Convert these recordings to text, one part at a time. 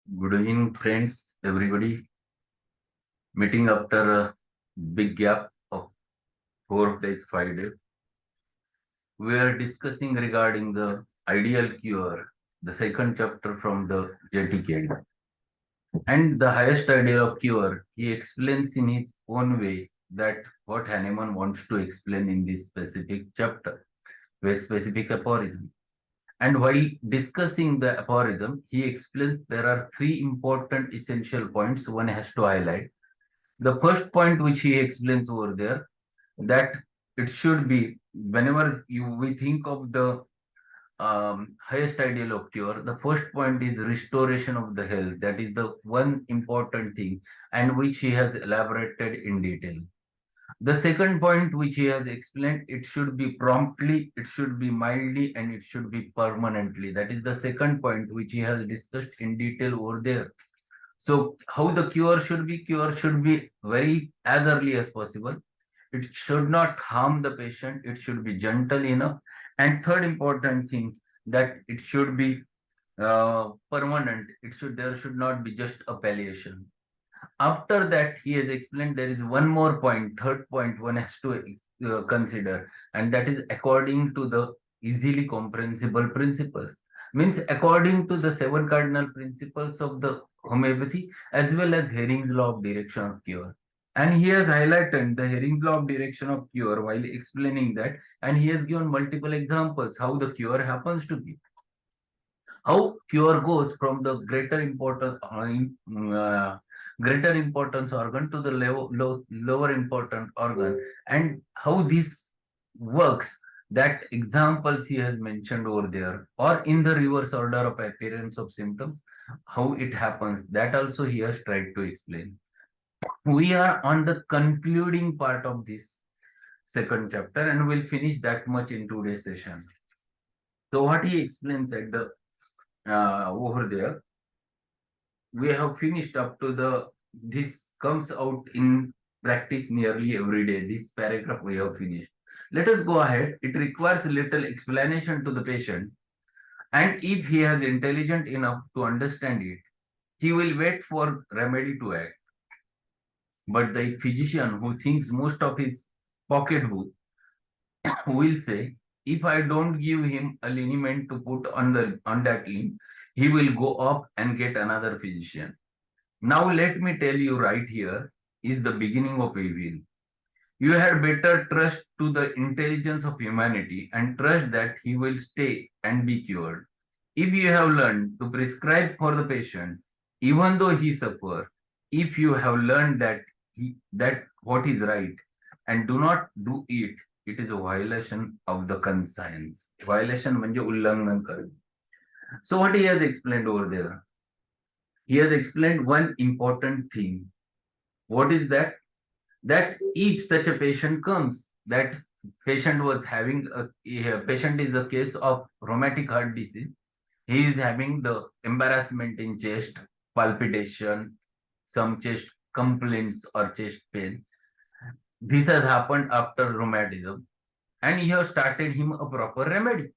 Good evening, friends, everybody. Meeting after a big gap of 4 days, 5 days. We are discussing regarding the ideal cure, the second chapter from the JTK. And the highest ideal of cure, he explains in his own way that what Hahnemann wants to explain in this specific chapter, with specific aphorism. And while discussing the aphorism, he explains there are three important essential points one has to highlight. The first point which he explains over there, that it should be whenever we think of the highest ideal of cure, the first point is restoration of the health. That is the one important thing, and which he has elaborated in detail. The second point which he has explained, it should be promptly, it should be mildly, and it should be permanently. That is the second point which he has discussed in detail over there. So how the cure should be? Cure should be very as early as possible. It should not harm the patient. It should be gentle enough. And third important thing, that it should be permanent. There should not be just a palliation. After that, he has explained there is one more point, third point one has to consider, and that is according to the easily comprehensible principles. Means according to the seven cardinal principles of the homeopathy, as well as Hering's law of direction of cure. And he has highlighted the Hering's law of direction of cure while explaining that, and he has given multiple examples how the cure happens to be, how cure goes from the greater importance organ to the lower important organ, and how this works. That examples he has mentioned over there, or in the reverse order of appearance of symptoms, how it happens, that also he has tried to explain. We are on the concluding part of this second chapter, and we'll finish that much in today's session. So what he explains at the over there, we have finished up to the, this comes out in practice nearly every day. This paragraph we have finished. Let us go ahead. It requires little explanation to the patient, and if he is intelligent enough to understand it, he will wait for remedy to act. But the physician who thinks most of his pocketbook will say, if I don't give him a liniment to put on that limb, he will go up and get another physician. Now let me tell you, right here is the beginning of evil. You had better trust to the intelligence of humanity and trust that he will stay and be cured. If you have learned to prescribe for the patient, even though he suffer, if you have learned that what is right and do not do it, it is a violation of the conscience. Violation म्हणजे उल्लंघन करणे. So what he has explained over there? He has explained one important thing. What is that? That if such a patient comes, that patient was having a patient is a case of rheumatic heart disease. He is having the embarrassment in chest, palpitation, some chest complaints or chest pain. This has happened after rheumatism, and you have started him a proper remedy.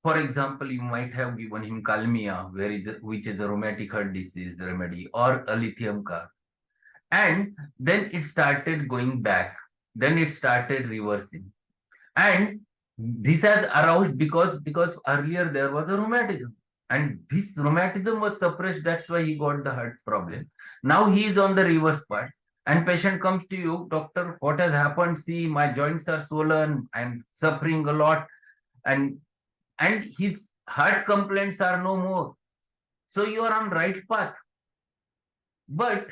For example, you might have given him Kalmia, which is a rheumatic heart disease remedy, or a lithium car. And then it started going back. Then it started reversing. And this has aroused because earlier there was a rheumatism. And this rheumatism was suppressed. That's why he got the heart problem. Now he is on the reverse part. And patient comes to you, doctor, what has happened? See, my joints are swollen. I'm suffering a lot. And his heart complaints are no more. So you are on right path. But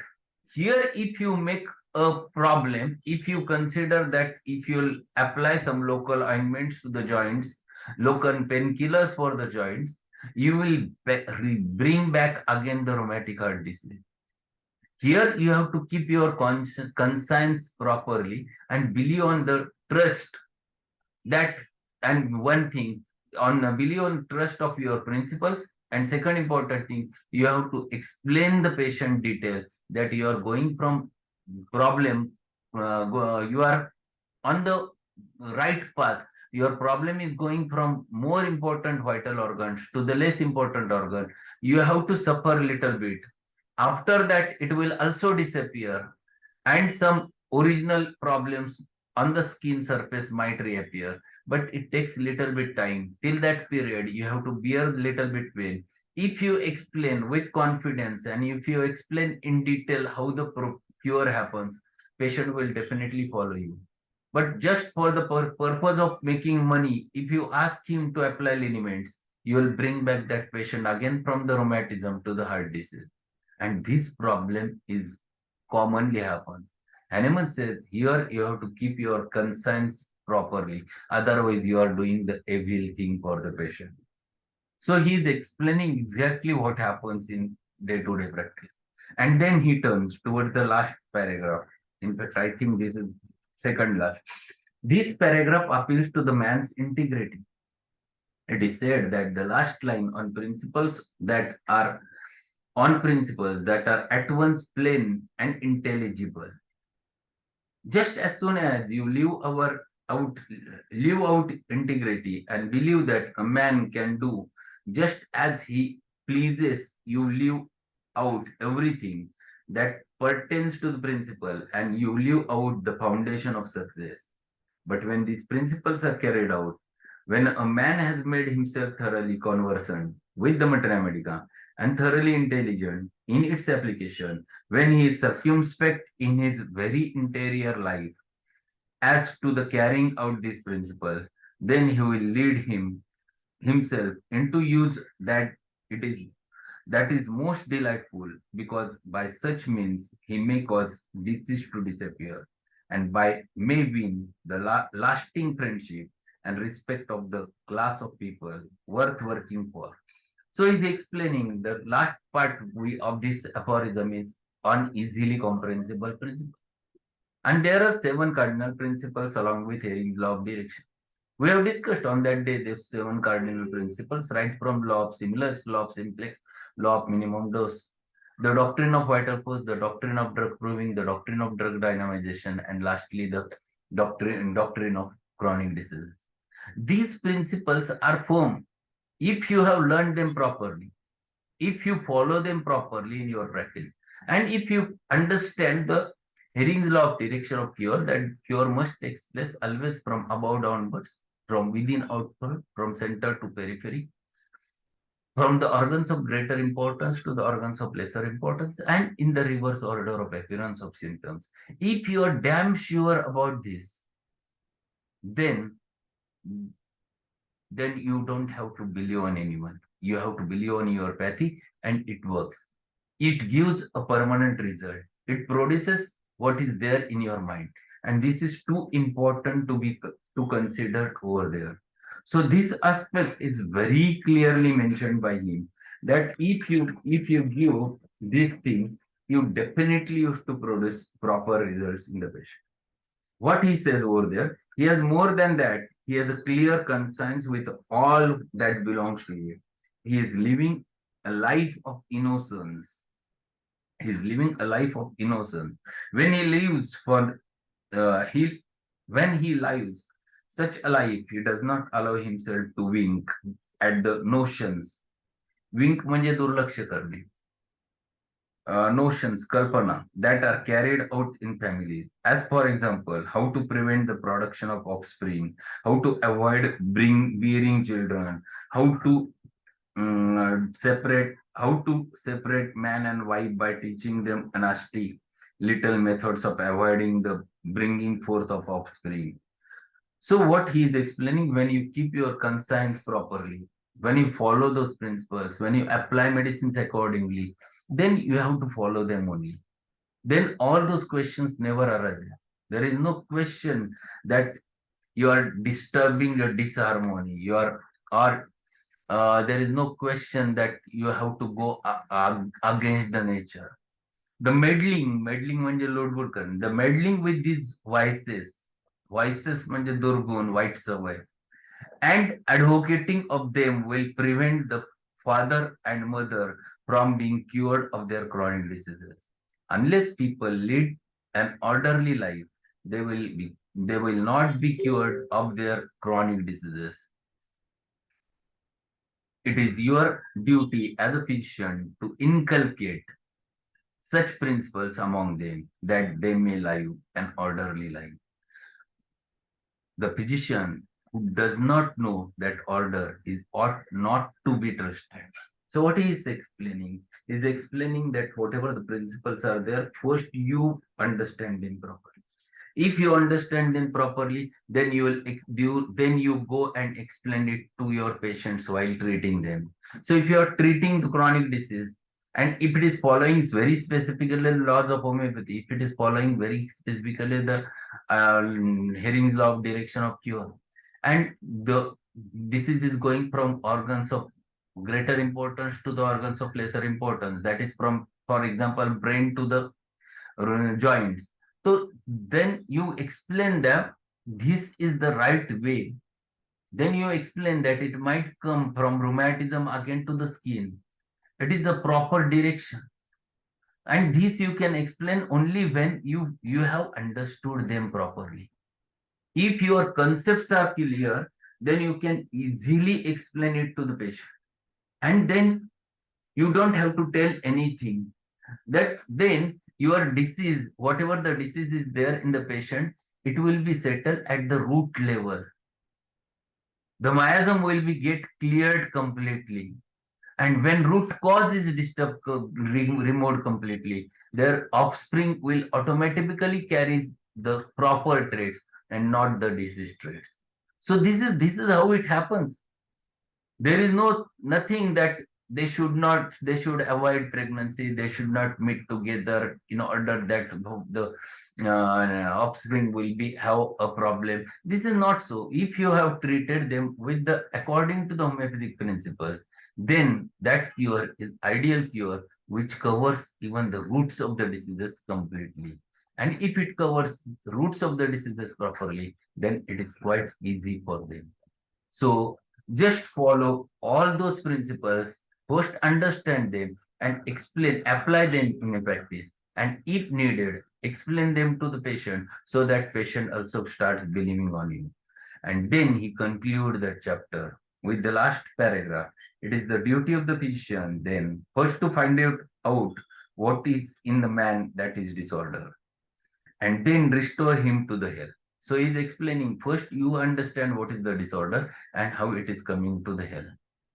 here, if you make a problem, if you consider that if you'll apply some local ointments to the joints, local painkillers for the joints, you will bring back again the rheumatic heart disease. Here you have to keep your conscience properly and believe on the trust that, and one thing, on believe on trust of your principles. And second important thing, you have to explain the patient detail that you are going from problem, you are on the right path. Your problem is going from more important vital organs to the less important organ. You have to suffer a little bit. After that, it will also disappear, and some original problems on the skin surface might reappear, but it takes little bit time. Till that period, you have to bear little bit pain. If you explain with confidence and if you explain in detail how the cure happens, patient will definitely follow you. But just for the purpose of making money, if you ask him to apply liniments, you will bring back that patient again from the rheumatism to the heart disease. And this problem is commonly happens. Hahnemann says here you have to keep your conscience properly, otherwise you are doing the evil thing for the patient. So he is explaining exactly what happens in day-to-day practice. And then he turns towards the last paragraph. In fact, I think this is second last. This paragraph appeals to the man's integrity. It is said that the last line on principles that are at once plain and intelligible. Just as soon as you out live out integrity and believe that a man can do just as he pleases, you live out everything that pertains to the principle and you live out the foundation of success. But when these principles are carried out, when a man has made himself thoroughly conversant with the materia medica and thoroughly intelligent in its application, when he is circumspect in his very interior life as to the carrying out these principles, then he will lead himself into use it is that is most delightful, because by such means he may cause disease to disappear, and by may win the lasting friendship and respect of the class of people worth working for. So he's explaining the last part of this aphorism is on easily comprehensible principle. And there are seven cardinal principles along with Hering's law of direction. We have discussed on that day these seven cardinal principles, right from law of similars, law of simplex, law of minimum dose, the doctrine of vital force, the doctrine of drug proving, the doctrine of drug dynamization, and lastly the doctrine of chronic diseases. These principles are firm if you have learned them properly, if you follow them properly in your practice, and if you understand the Hering's law of direction of cure, that cure must take place always from above downwards, from within outward, from center to periphery, from the organs of greater importance to the organs of lesser importance, and in the reverse order of appearance of symptoms. If you are damn sure about this, then you don't have to believe on anyone. You have to believe on your pathy, and it works. It gives a permanent result. It produces what is there in your mind, and this is too important to consider over there. So this aspect is very clearly mentioned by him, that if you give this thing, you definitely used to produce proper results in the patient. What he says over there, he has more than that. He has a clear conscience with all that belongs to him. He is living a life of innocence. He is living a life of innocence. When he lives for he when he lives such a life, he does not allow himself to wink at the notions. Wink म्हणजे दुर्लक्ष करणे. Notions, kalpana, that are carried out in families. As for example, how to prevent the production of offspring, how to avoid bearing children, how to how to separate man and wife by teaching them nasty little methods of avoiding the bringing forth of offspring. So what he is explaining, when you keep your conscience properly, when you follow those principles, when you apply medicines accordingly, then you have to follow them only. Then all those questions never arise. There is no question that you are disturbing your disharmony. You are or there is no question that you have to go against the nature. The meddling म्हणजे लोडबोड करणे. The meddling with these vices म्हणजे दुर्गुण, white सवय, and advocating of them will prevent the father and mother from being cured of their chronic diseases. Unless people lead an orderly life, they will be they will not be cured of their chronic diseases. It is your duty as a physician to inculcate such principles among them that they may live an orderly life. The physician who does not know that order is ought not to be trusted. So what he is explaining is explaining that whatever the principles are there, first you understand them properly. If you understand them properly, then you go and explain it to your patients while treating them. So if you are treating the chronic disease, and if it is following very specifically the laws of homeopathy, if it is following very specifically the Hering's law of direction of cure, and the disease is going from organs of greater importance to the organs of lesser importance, that is from, for example, brain to the joints. So then you explain them, this is the right way. Then you explain that it might come from rheumatism again to the skin. It is the proper direction. And this you can explain only when you have understood them properly. If your concepts are clear, then you can easily explain it to the patient. And then you don't have to tell anything. That then your disease, whatever the disease is there in the patient, it will be settled at the root level. The miasm will be get cleared completely. And when root cause is disturbed, removed completely, their offspring will automatically carry the proper traits and not the disease traits. So this is how it happens. There is nothing that they should avoid pregnancy, they should not meet together in order that the offspring will be have a problem. This is not so. If you have treated them with the according to the homeopathic principle, then that cure is ideal cure which covers even the roots of the diseases completely. And if it covers the roots of the diseases properly, then it is quite easy for them. So just follow all those principles, first understand them and explain, apply them in a practice. And if needed, explain them to the patient so that patient also starts believing on you. And then he concludes that chapter with the last paragraph. It is the duty of the physician then first to find out what is in the man that is disorder and then restore him to the health. So he's explaining first you understand what is the disorder and how it is coming to the health.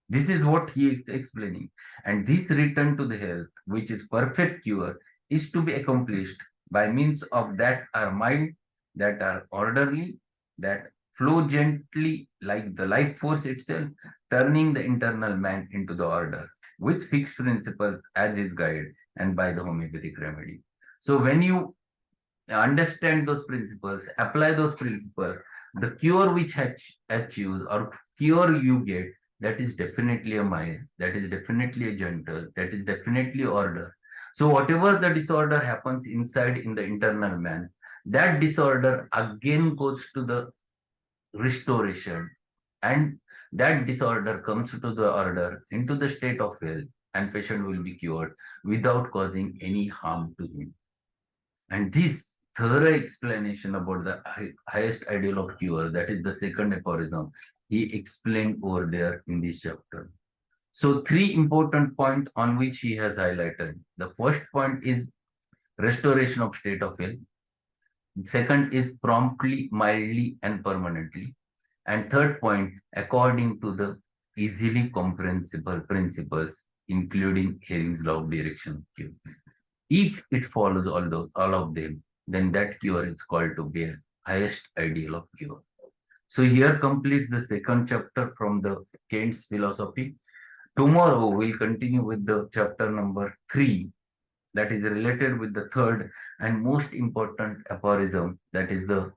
This is what he is explaining. And this return to the health, which is perfect cure, is to be accomplished by means of that our mind that are orderly, that flow gently like the life force itself, turning the internal man into the order with fixed principles as his guide and by the homeopathic remedy. So when you understand those principles, apply those principles, the cure which achieves or cure you get, that is definitely a mind, that is definitely a gentle, that is definitely order. So whatever the disorder happens inside in the internal man, that disorder again goes to the restoration and that disorder comes to the order into the state of health and patient will be cured without causing any harm to him. And this thorough explanation about the highest ideal of cure, that is the second aphorism, he explained over there in this chapter. So three important points on which he has highlighted. The first point is restoration of state of health. Second is promptly, mildly, and permanently. And third point, according to the easily comprehensible principles, including Hering's law of direction. If it follows all of them, then that cure is called to be a highest ideal of cure. So here completes the second chapter from the Kant's philosophy. Tomorrow we'll continue with the chapter number 3, that is related with the third and most important aphorism, that is the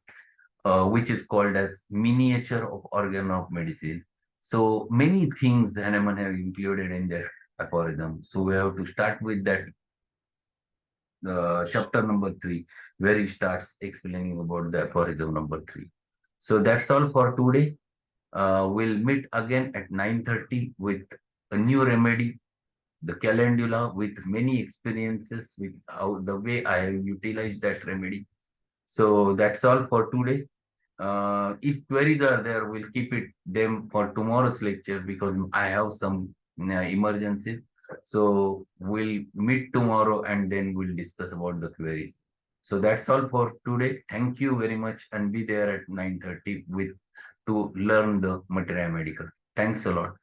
which is called as miniature of organ of medicine. So many things Hahnemann have included in their aphorism. So we have to start with that chapter number 3, where he starts explaining about the aphorism number 3. So that's all for today. We'll meet again at 9:30 with a new remedy, the calendula, with many experiences with how the way I have utilized that remedy. So that's all for today. If queries are there, we'll keep them for tomorrow's lecture because I have some emergencies. So we'll meet tomorrow and then we'll discuss about the queries. So that's all for today. Thank you very much and be there at 9:30 with to learn the material medical. Thanks a lot.